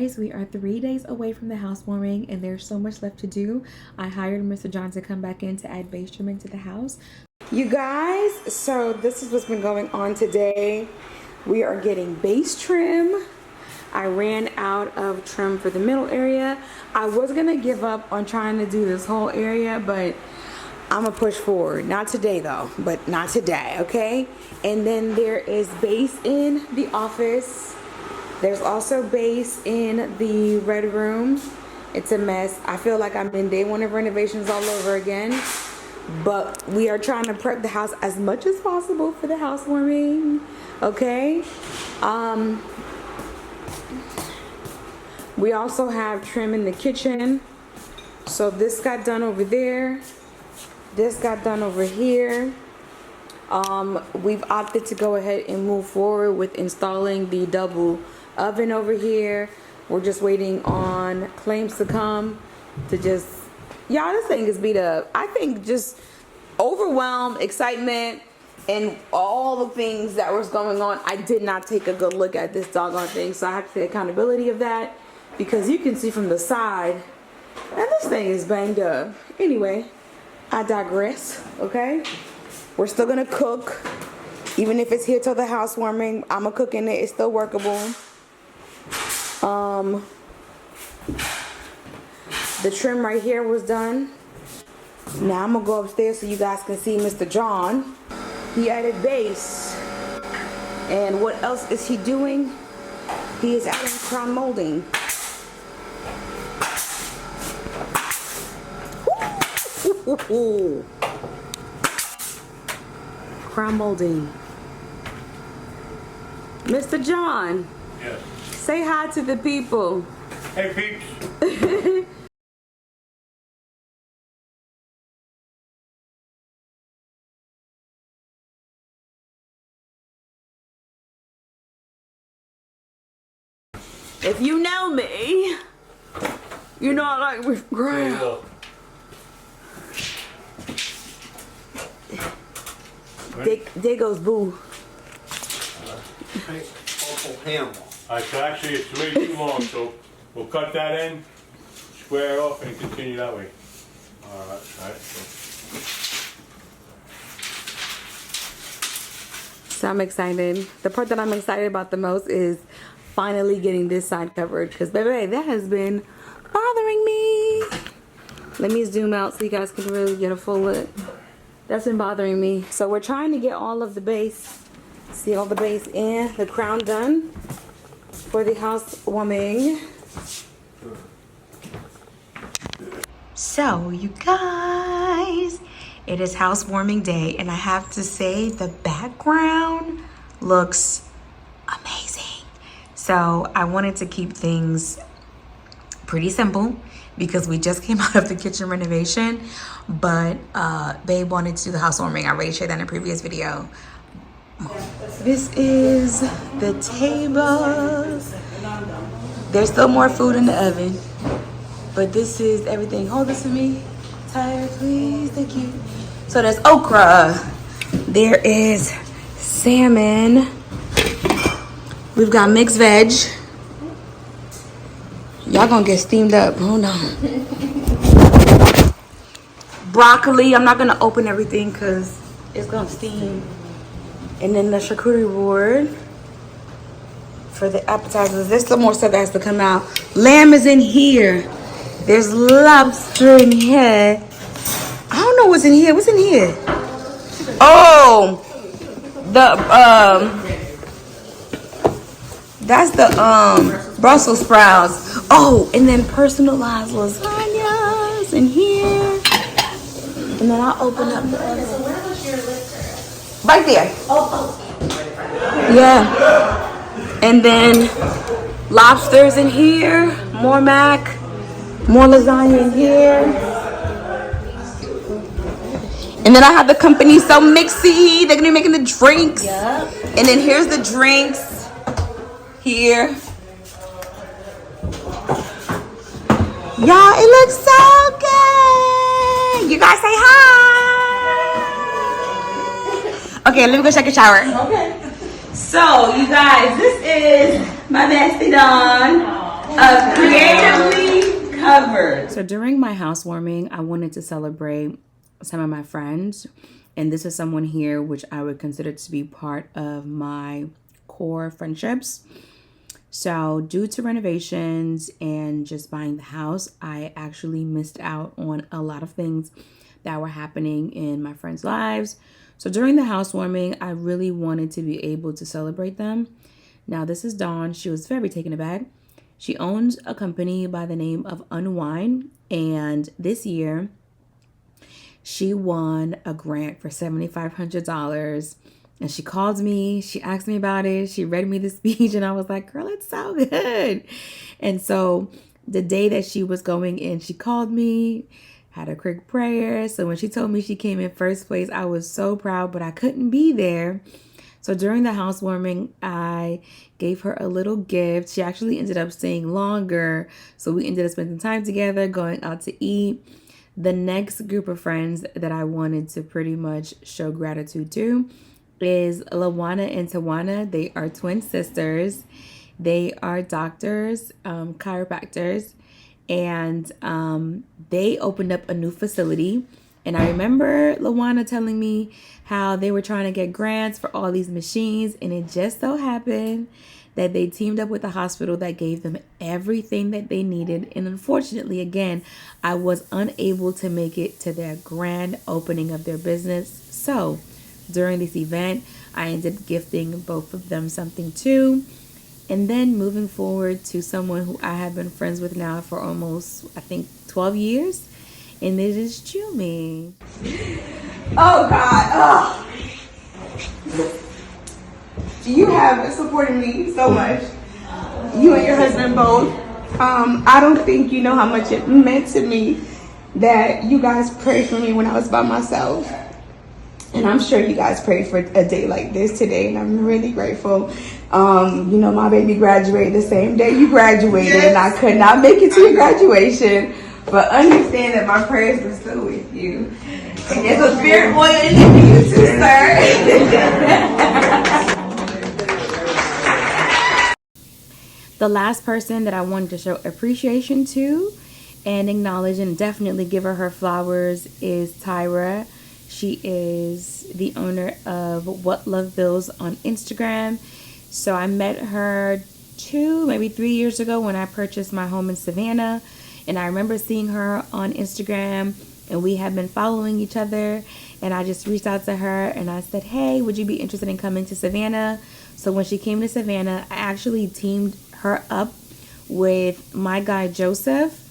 guys, we are 3 days away from the housewarming and there's so much left to do. I hired Mr. John to come back in to add base trim into the house. You guys, so this is what's been going on today. We are getting base trim. I ran out of trim for the middle area. I was gonna give up on trying to do this whole area, but I'm gonna push forward. Not today though, but not today, okay? And then there is base in the office. There's also base in the red room. It's a mess. I feel like I'm in day one of renovations all over again. But we are trying to prep the house as much as possible for the housewarming. Okay? We also have trim in the kitchen. So this got done over there. This got done over here. We've opted to go ahead and move forward with installing the double oven over here. We're just waiting on claims to come to just, y'all, this thing is beat up. I think just overwhelmed, excitement, and all the things that was going on. I did not take a good look at this doggone thing, so I have to take accountability of that, because you can see from the side that this thing is banged up. Anyway, I digress, okay? We're still gonna cook. Even if it's here till the housewarming, I'm gonna cook in it. It's still workable. The trim right here was done. Now I'm gonna go upstairs so you guys can see Mr. John. He added base. And what else is he doing? He is adding crown molding. Crown molding. Mr. John. Yes. Say hi to the people. Hey, peeps. If you know me, you know I like with ground. There goes Boo. Actually, it's way too long, so we'll cut that in, square it off, and continue that way. Alright. So I'm excited. The part that I'm excited about the most is finally getting this side covered, because baby, that has been bothering me. Let me zoom out so you guys can really get a full look. That's been bothering me. So we're trying to get all of the base, see all the base and the crown done for the housewarming. So you guys, it is housewarming day, and I have to say the background looks amazing. So I wanted to keep things pretty simple because we just came out of the kitchen renovation, but babe wanted to do the housewarming. I already shared that in a previous video. This is the table. There's still more food in the oven, but this is everything. Hold this for me, Tyler, please. Thank you. So there's okra. There is salmon. We've got mixed veg. Y'all gonna get steamed up. Hold on. Broccoli. I'm not gonna open everything because it's gonna steam. And then the charcuterie board for the appetizers. There's some more stuff that has to come out. Lamb is in here. There's lobster in here. I don't know what's in here. What's in here? Oh, that's the Brussels sprouts. Oh, and then personalized lasagnas in here. And then I'll open up the other. So where was your lifter? Right there. Oh. Yeah. And then lobsters in here. More mac. More lasagna in here. And then I have the company So Mixy. They're gonna be making the drinks. Yep. And then here's the drinks. Here. Y'all, it looks so good. You guys say hi. Okay, let me go take a shower. Okay. So, you guys, this is my bestie Dawn. Creatively covered. So during my housewarming, I wanted to celebrate some of my friends. And this is someone here which I would consider to be part of my core friendships. So due to renovations and just buying the house, I actually missed out on a lot of things that were happening in my friends' lives. So during the housewarming, I really wanted to be able to celebrate them. Now this is Dawn. She was very taken aback. She owns a company by the name of Unwind, and this year she won a grant for $7,500. And she called me, she asked me about it, she read me the speech, and I was like, girl, it's so good. And so the day that she was going in, she called me, had a quick prayer. So when she told me she came in first place, I was so proud, but I couldn't be there. So during the housewarming, I gave her a little gift. She actually ended up staying longer. So we ended up spending time together, going out to eat. The next group of friends that I wanted to pretty much show gratitude to is Lawana and Tawana. They are twin sisters. They are doctors, chiropractors, and they opened up a new facility. And I remember Lawana telling me how they were trying to get grants for all these machines, and it just so happened that they teamed up with a hospital that gave them everything that they needed. And unfortunately, again, I was unable to make it to their grand opening of their business. So during this event, I ended up gifting both of them something too. And then moving forward to someone who I have been friends with now for almost, I think, 12 years. And this is Jumi. Oh God. Oh. You have supported me so much. You and your husband both. I don't think you know how much it meant to me that you guys prayed for me when I was by myself. And I'm sure you guys prayed for a day like this today, and I'm really grateful. You know, my baby graduated the same day you graduated, yes. And I could not make it to your graduation, but understand that my prayers were still with you. And there's a spirit oil in it for you too, sir. The last person that I wanted to show appreciation to and acknowledge and definitely give her flowers is Tyra. She is the owner of What Love Bills on Instagram. So I met her 2, maybe 3 years ago when I purchased my home in Savannah. And I remember seeing her on Instagram, and we have been following each other. And I just reached out to her and I said, hey, would you be interested in coming to Savannah? So when she came to Savannah, I actually teamed her up with my guy Joseph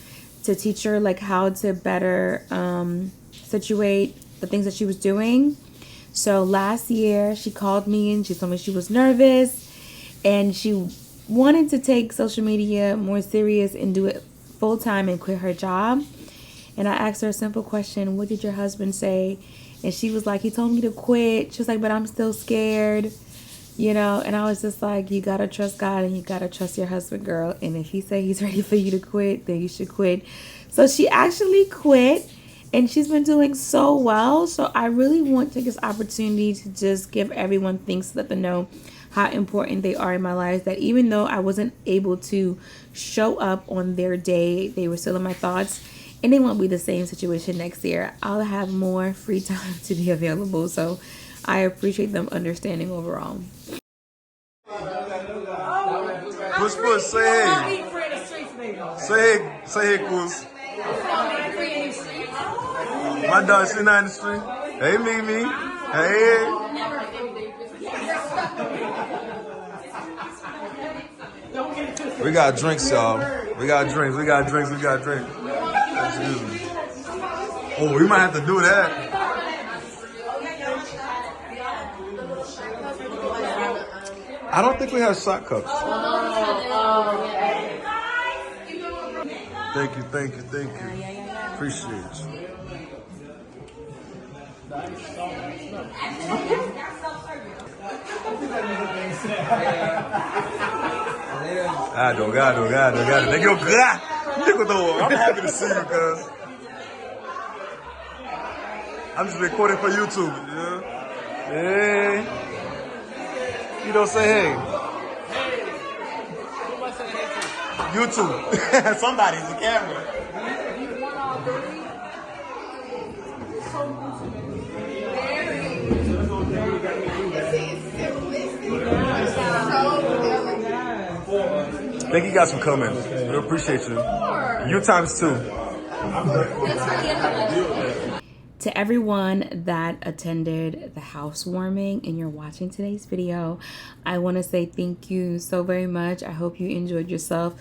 to teach her like how to better situate the things that she was doing. So last year she called me and she told me she was nervous and she wanted to take social media more serious and do it full time and quit her job. And I asked her a simple question: what did your husband say? And she was like, he told me to quit. She was like, but I'm still scared, you know. And I was just like, you gotta trust God and you gotta trust your husband, girl. And if he say he's ready for you to quit, then you should quit. So she actually quit. And she's been doing so well. So I really want to take this opportunity to just give everyone things to let them know how important they are in my life. That even though I wasn't able to show up on their day, they were still in my thoughts. And it won't be the same situation next year. I'll have more free time to be available. So I appreciate them understanding overall. Push, say hey. Say hey, Kuz. My dog sitting out in the street. Hey, Mimi. Hey. We got drinks, y'all. We got drinks. Excuse me. Oh, we might have to do that. I don't think we have shot cups. Thank you. Appreciate you. Gado. I'm happy to see you, cuz. I'm just recording for YouTube, yeah? Hey. You don't say hey. YouTube. Somebody's a camera. Thank you guys for coming. We appreciate you. You times two. To everyone that attended the housewarming and you're watching today's video, I want to say thank you so very much. I hope you enjoyed yourself.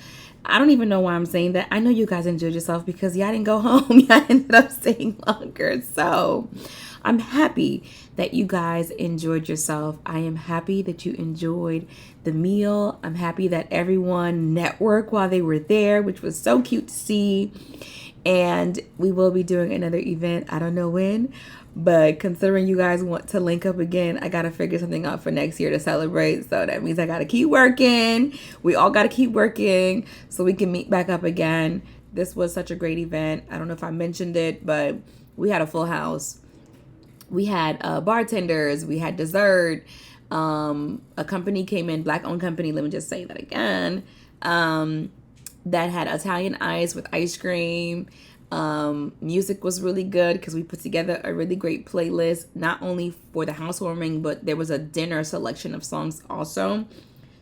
I don't even know why I'm saying that. I know you guys enjoyed yourself because y'all didn't go home. Y'all ended up staying longer. So I'm happy that you guys enjoyed yourself. I am happy that you enjoyed the meal. I'm happy that everyone networked while they were there, which was so cute to see. And we will be doing another event. I don't know when, but considering you guys want to link up again, I got to figure something out for next year to celebrate. So that means I got to keep working. We all got to keep working so we can meet back up again. This was such a great event. I don't know if I mentioned it, but we had a full house. We had bartenders. We had dessert. A company came in, Black-owned company. Let me just say that again. That had Italian ice with ice cream. Music was really good because we put together a really great playlist, not only for the housewarming, but there was a dinner selection of songs also.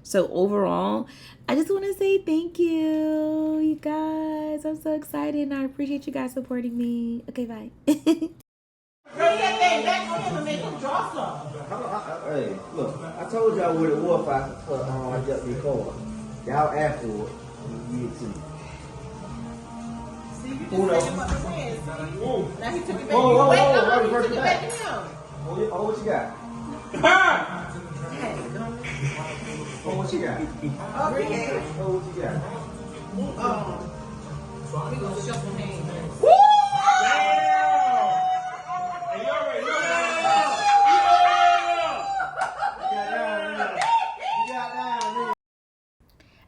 So overall, I just want to say thank you, you guys. I'm so excited and I appreciate you guys supporting me. Okay, bye. Hey, look, I told y'all what it was for I just record. Y'all afterward, you get to. See, you just said about the wins. Now he took it back. Oh, Wait, no, he he took it back to him. Oh, what you got? Oh, what you got? Okay. Oh, what you got? We gonna shuffle hands.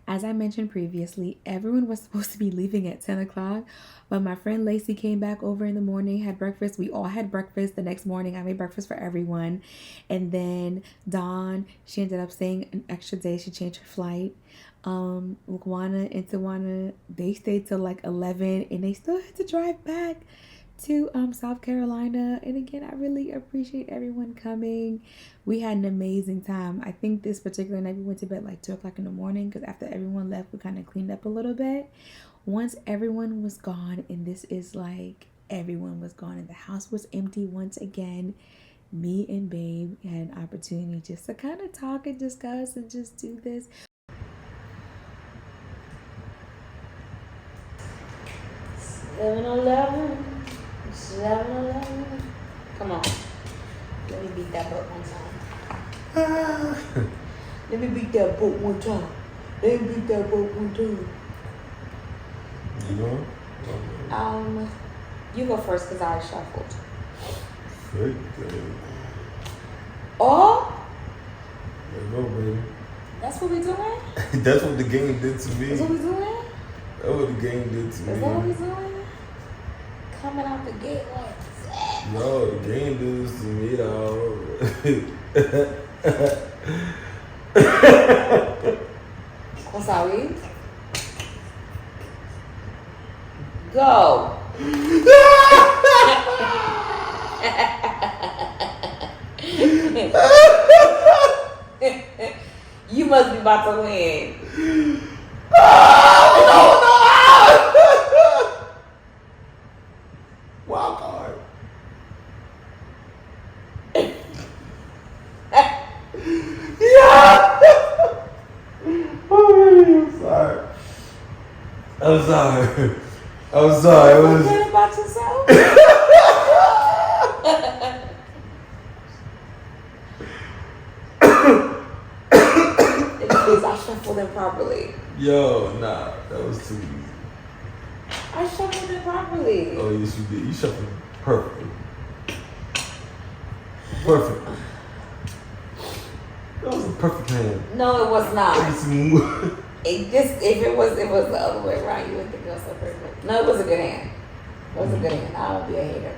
As I mentioned previously, everyone was supposed to be leaving at 10 o'clock, but my friend Lacey came back over in the morning, had breakfast. We all had breakfast the next morning. I made breakfast for everyone. And then Dawn, she ended up staying an extra day. She changed her flight. Wakwana and Tawana, they stayed till like 11 and they still had to drive back to South Carolina. And again, I really appreciate everyone coming. We had an amazing time. I think this particular night we went to bed like 2 o'clock in the morning because after everyone left, we kind of cleaned up a little bit. Once everyone was gone, and this is like everyone was gone and the house was empty once again, me and Babe had an opportunity just to kind of talk and discuss and just do this. 7-Eleven. 7-Eleven. Come on. Let me beat that boat one time. Let me beat that boat one time. Let me beat that boat one time. You know? You go first because I shuffled. Fake. Oh, There you go, baby. that's what we doing? That's what the game did to me. That's what we doing? That's what the game did to Is that what we me. doing? Coming out the gate like that. Yo, the game did this to me, though. Wasabi. Go. You must be about to win. Wild card. I'm sorry. I'm sorry. It was. Forget about yourself. It means I shuffled it properly. Yo, nah, that was too easy. I shuffled it properly. Oh, yes, you did. You shuffled perfectly. Perfectly. That was a perfect hand. No, it was not. Smooth. If it was the other way around, you would think it was so perfect. No, it was a good hand. It was a good hand. I don't be a hater.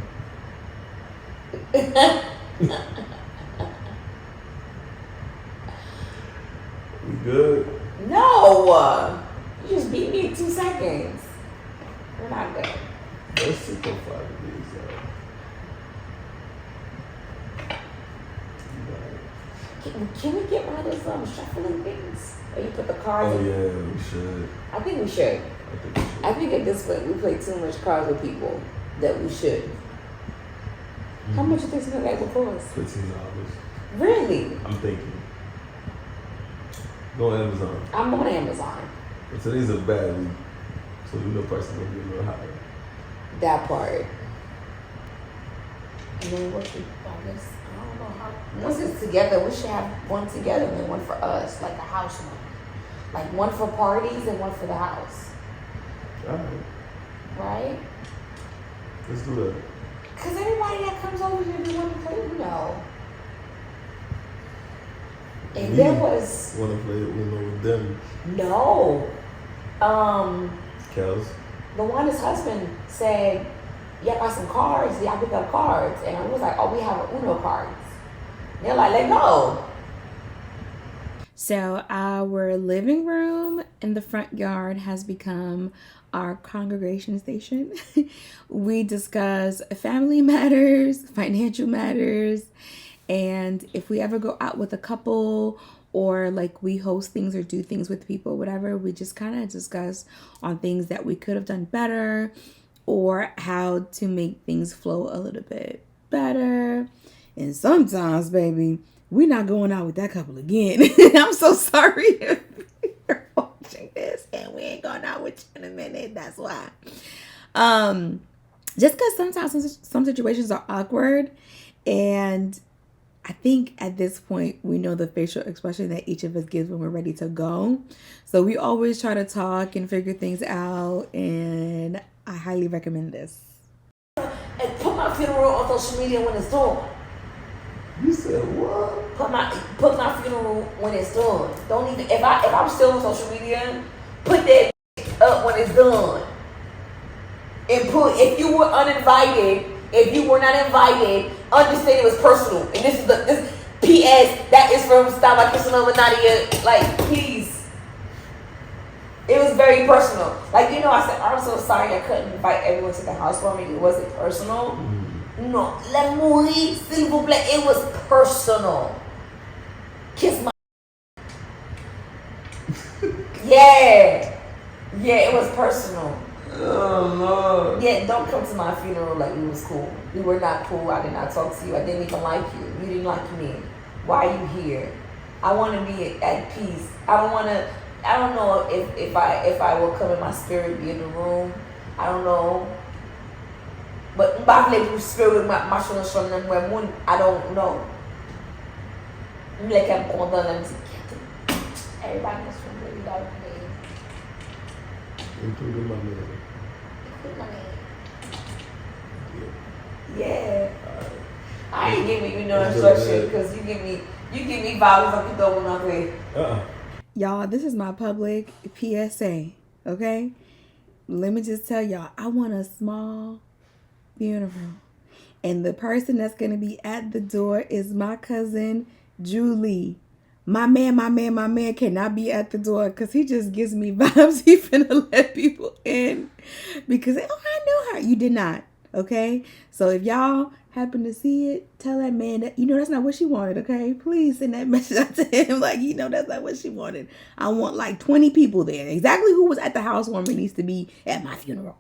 We good? No, you just beat me We're not good. That's super far to be Can we get one of those shuffling things? Or you put the cards Oh in? yeah, we should. I think we should. I think we should. I think at this point we play too much cards with people that we should. How much do you think something like that will cost? $15. Really? I'm thinking. Go on Amazon. I'm on Amazon. But today's a bad week, so we know prices gonna be a little higher. That part. And then what we, I guess, I don't know how. Once it's together, we should have one together and then one for us, like a house one. Like one for parties and one for the house. Alright, Right? let's do that. Because everybody that comes over here, they want to play Uno. And We there was, wanna play Uno with them. no. Kels. Luana's husband said, y'all got some cards, y'all pick up cards. And I was like, oh, we have Uno cards. And they're like, let go. So our living room in the front yard has become our congregation station. We discuss family matters, financial matters, and if we ever go out with a couple or like we host things or do things with people, whatever, we just kind of discuss on things that we could have done better or how to make things flow a little bit better. And sometimes, baby, we're not going out with that couple again. I'm so sorry if you're watching this and we ain't going out with you in a minute. That's why. Just because sometimes some situations are awkward, and I think at this point we know the facial expression that each of us gives when we're ready to go. So we always try to talk and figure things out, and I highly recommend this. And put my funeral on social media when it's done. You said what? Put my funeral when it's done. Don't even if I'm still on social media, put that up when it's done. And put if you were uninvited, if you were not invited, understand it was personal. And this P.S. That is from Style by Casanova, Nadia. Like, please. It was very personal. Like, you know, I said I'm so sorry I couldn't invite everyone to the housewarming. It wasn't personal. No, let mourir, s'il vous plaît. It was personal. Kiss my. Yeah, it was personal. Oh Lord. Yeah, don't come to my funeral like we was cool. We were not cool. I did not talk to you. I didn't even like you. You didn't like me. Why are you here? I want to be at peace. I don't know if I will come in my spirit, be in the room. I don't know. But my spirit, my I don't know. Like I'm content. Everybody must really love me. Including my man. Yeah. I ain't giving you no instruction because you give me violence on you throwing up there. Y'all, this is my public PSA, okay? Let me just tell y'all, I want a small funeral. And the person that's going to be at the door is my cousin, Julie. My man cannot be at the door because he just gives me vibes. He finna let people in because, I know her. You did not, okay? So if y'all happen to see it, tell that man that, that's not what she wanted, okay? Please send that message out to him like, that's not what she wanted. I want like 20 people there. Exactly who was at the housewarming needs to be at my funeral.